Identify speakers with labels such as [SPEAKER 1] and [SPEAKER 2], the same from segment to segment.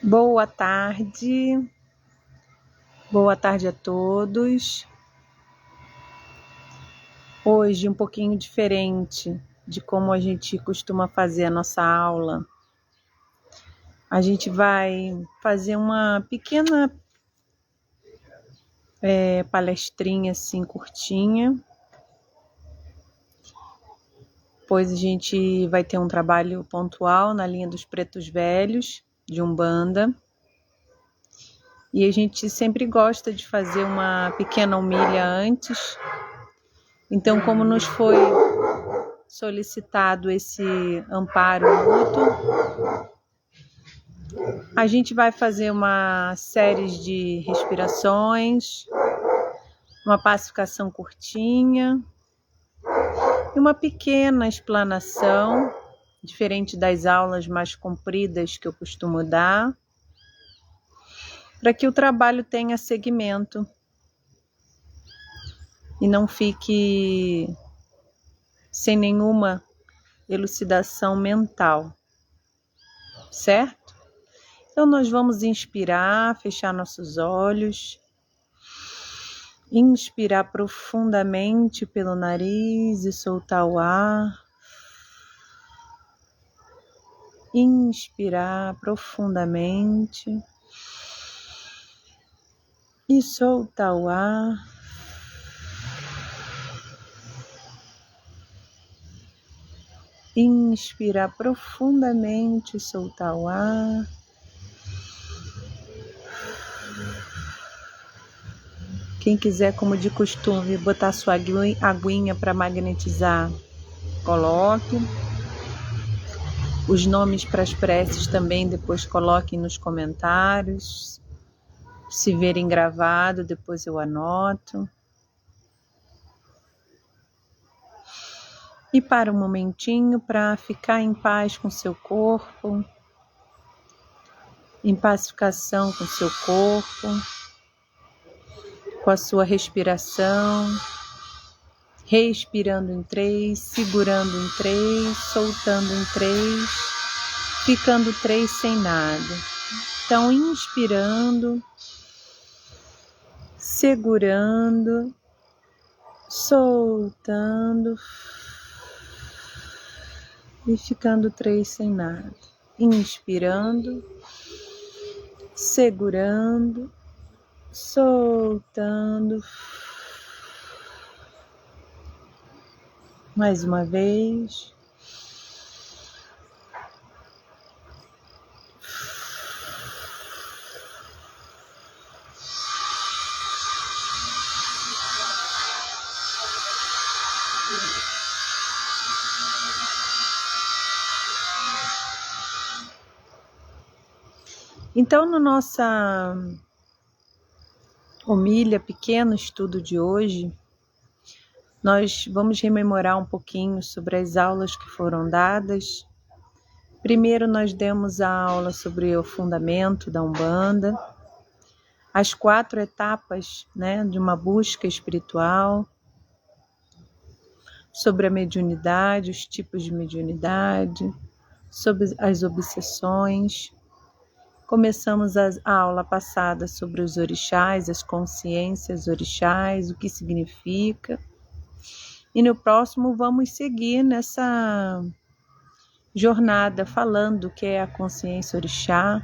[SPEAKER 1] Boa tarde a todos. Hoje um pouquinho diferente de como a gente costuma fazer a nossa aula. A gente vai fazer uma pequena palestrinha assim curtinha, pois a gente vai ter um trabalho pontual na linha dos pretos velhos de Umbanda. E a gente sempre gosta de fazer uma pequena homilia antes. Então, como nos foi solicitado esse amparo mútuo, a gente vai fazer uma série de respirações, uma pacificação curtinha e uma pequena explanação, diferente das aulas mais compridas que eu costumo dar, para que o trabalho tenha segmento e não fique sem nenhuma elucidação mental, certo? Então nós vamos inspirar, fechar nossos olhos, inspirar profundamente pelo nariz e soltar o ar. Inspirar profundamente e soltar o ar. Inspirar profundamente e soltar o ar. Quem quiser, como de costume, botar sua aguinha para magnetizar, coloque. Os nomes para as preces também depois coloquem nos comentários. Se verem gravado, depois eu anoto. E para um momentinho para ficar em paz com seu corpo, em pacificação com seu corpo, com a sua respiração, respirando em 3, segurando em 3, soltando em 3, ficando 3 sem nada. Então, inspirando, segurando, soltando e ficando 3 sem nada. Inspirando, segurando, soltando. Mais uma vez. Então, na nossa homilia, pequeno estudo de hoje, nós vamos rememorar um pouquinho sobre as aulas que foram dadas. Primeiro nós demos a aula sobre o fundamento da Umbanda, as 4 etapas, de uma busca espiritual, sobre a mediunidade, os tipos de mediunidade, sobre as obsessões. Começamos a aula passada sobre os orixás, as consciências orixás, o que significa. E no próximo vamos seguir nessa jornada falando o que é a consciência orixá,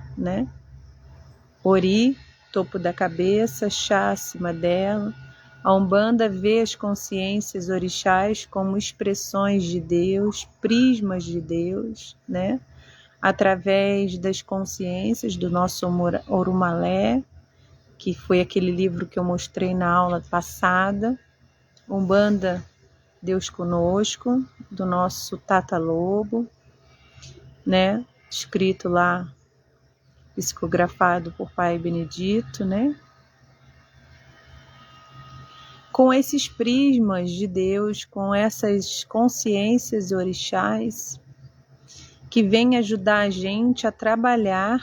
[SPEAKER 1] Ori, topo da cabeça, chá acima dela. A Umbanda vê as consciências orixás como expressões de Deus, prismas de Deus, através das consciências do nosso Orumalé, que foi aquele livro que eu mostrei na aula passada. Umbanda, Deus Conosco, do nosso Tata Lobo, escrito lá, psicografado por Pai Benedito, Com esses prismas de Deus, com essas consciências orixás, que vêm ajudar a gente a trabalhar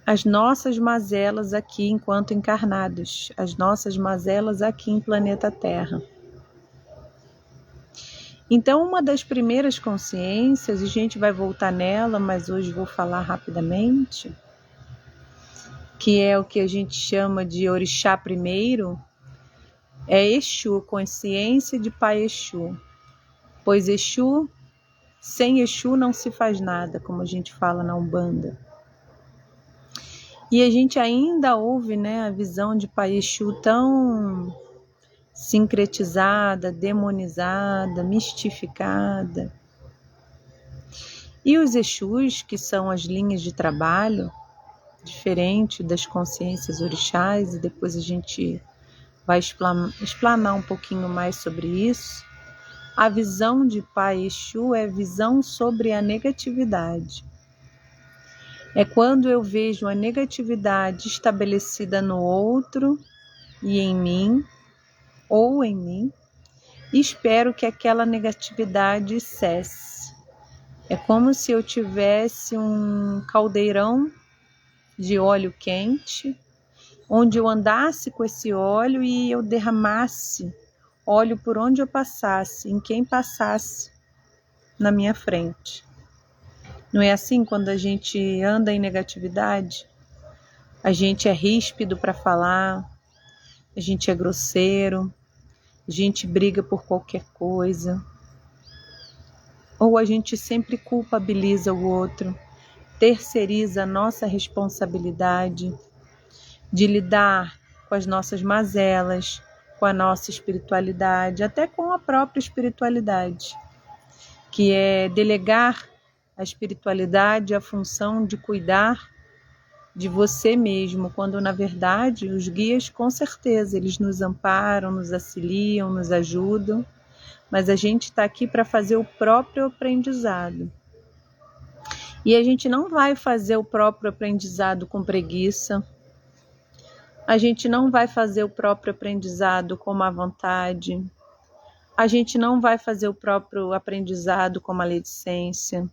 [SPEAKER 1] as nossas mazelas aqui enquanto encarnados, as nossas mazelas aqui em planeta Terra. Então, uma das primeiras consciências, a gente vai voltar nela, mas hoje vou falar rapidamente, que é o que a gente chama de orixá primeiro, é Exu, consciência de Pai Exu. Pois Exu, sem Exu não se faz nada, como a gente fala na Umbanda. E a gente ainda ouve, né, a visão de Pai Exu tão sincretizada, demonizada, mistificada. E os Exus, que são as linhas de trabalho, diferente das consciências orixás, e depois a gente vai explanar um pouquinho mais sobre isso. A visão de Pai Exu é visão sobre a negatividade. É quando eu vejo a negatividade estabelecida no outro e em mim, ou em mim, e espero que aquela negatividade cesse. É como se eu tivesse um caldeirão de óleo quente, onde eu andasse com esse óleo e eu derramasse óleo por onde eu passasse, em quem passasse na minha frente. Não é assim quando a gente anda em negatividade? A gente é ríspido para falar, a gente é grosseiro, a gente briga por qualquer coisa. Ou a gente sempre culpabiliza o outro, terceiriza a nossa responsabilidade de lidar com as nossas mazelas, com a nossa espiritualidade, até com a própria espiritualidade, que é delegar a espiritualidade a função de cuidar de você mesmo, quando na verdade os guias com certeza eles nos amparam, nos auxiliam, nos ajudam, mas a gente está aqui para fazer o próprio aprendizado. E a gente não vai fazer o próprio aprendizado com preguiça, a gente não vai fazer o próprio aprendizado com má vontade, a gente não vai fazer o próprio aprendizado com maledicência.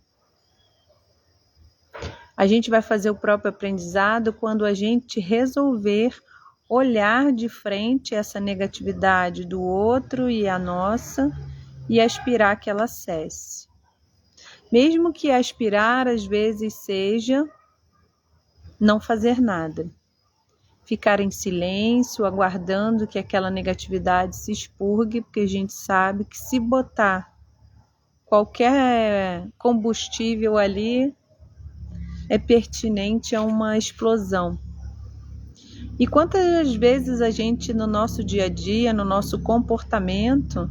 [SPEAKER 1] A gente vai fazer o próprio aprendizado quando a gente resolver olhar de frente essa negatividade do outro e a nossa e aspirar que ela cesse. Mesmo que aspirar às vezes seja não fazer nada. Ficar em silêncio, aguardando que aquela negatividade se expurgue, porque a gente sabe que se botar qualquer combustível ali, é pertinente a uma explosão. E quantas vezes a gente no nosso dia a dia, no nosso comportamento,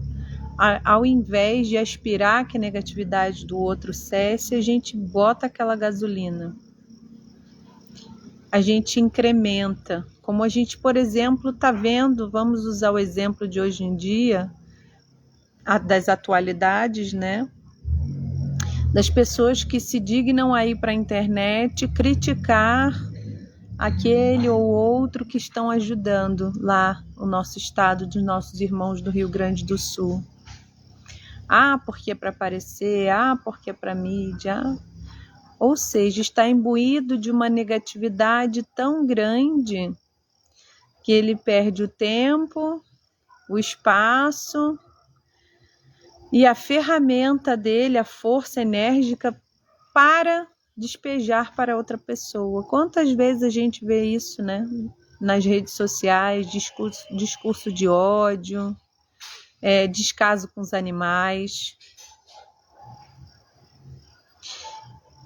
[SPEAKER 1] ao invés de aspirar que a negatividade do outro cesse, a gente bota aquela gasolina. A gente incrementa, como a gente, por exemplo, está vendo, vamos usar o exemplo de hoje em dia, das atualidades, né? Das pessoas que se dignam a ir para a internet criticar aquele ou outro que estão ajudando lá o nosso estado, dos nossos irmãos do Rio Grande do Sul. Ah, porque é para aparecer, porque é para mídia. Ou seja, está imbuído de uma negatividade tão grande que ele perde o tempo, o espaço e a ferramenta dele, a força enérgica para despejar para outra pessoa. Quantas vezes a gente vê isso, né? Nas redes sociais, discurso de ódio, descaso com os animais.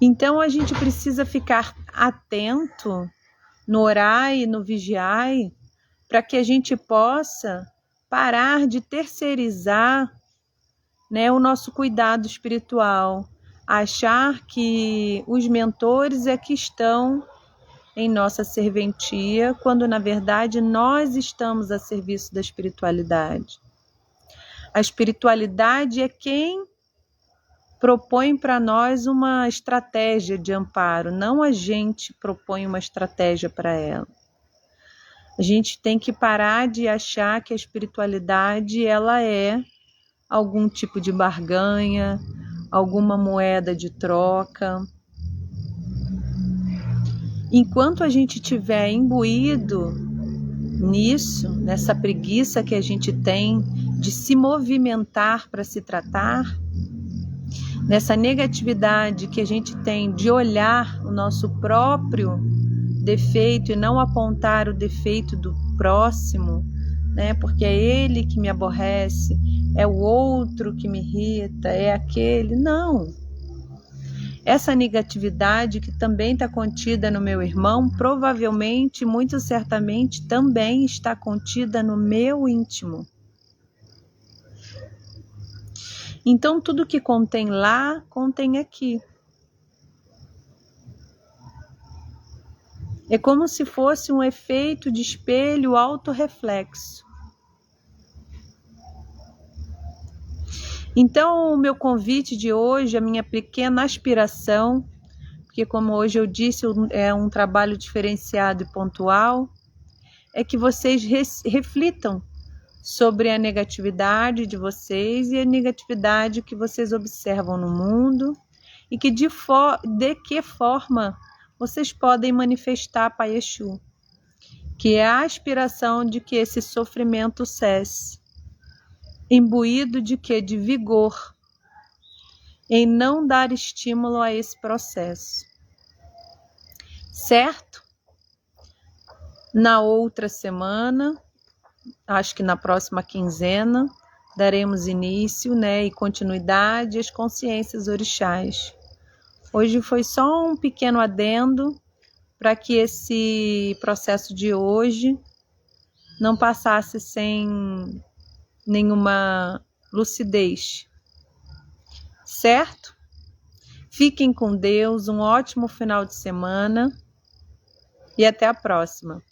[SPEAKER 1] Então a gente precisa ficar atento no orai e no vigiai para que a gente possa parar de terceirizar, né, o nosso cuidado espiritual, achar que os mentores é que estão em nossa serventia, quando na verdade nós estamos a serviço da espiritualidade. A espiritualidade é quem propõe para nós uma estratégia de amparo, não a gente propõe uma estratégia para ela. A gente tem que parar de achar que a espiritualidade ela é algum tipo de barganha, alguma moeda de troca. Enquanto a gente estiver imbuído nisso, nessa preguiça que a gente tem de se movimentar para se tratar, nessa negatividade que a gente tem de olhar o nosso próprio defeito e não apontar o defeito do próximo, né? Porque é ele que me aborrece, é o outro que me irrita, é aquele. Não. Essa negatividade que também está contida no meu irmão, provavelmente, muito certamente, também está contida no meu íntimo. Então, tudo que contém lá, contém aqui. É como se fosse um efeito de espelho autorreflexo. Então, o meu convite de hoje, a minha pequena aspiração, porque como hoje eu disse, é um trabalho diferenciado e pontual, é que vocês reflitam sobre a negatividade de vocês e a negatividade que vocês observam no mundo e que de que forma vocês podem manifestar Pai Exu, que é a aspiração de que esse sofrimento cesse, imbuído de quê? De vigor, em não dar estímulo a esse processo. Certo? Na outra semana, acho que na próxima quinzena, daremos início, né, e continuidade às consciências orixás. Hoje foi só um pequeno adendo para que esse processo de hoje não passasse sem nenhuma lucidez. Certo? Fiquem com Deus, um ótimo final de semana e até a próxima.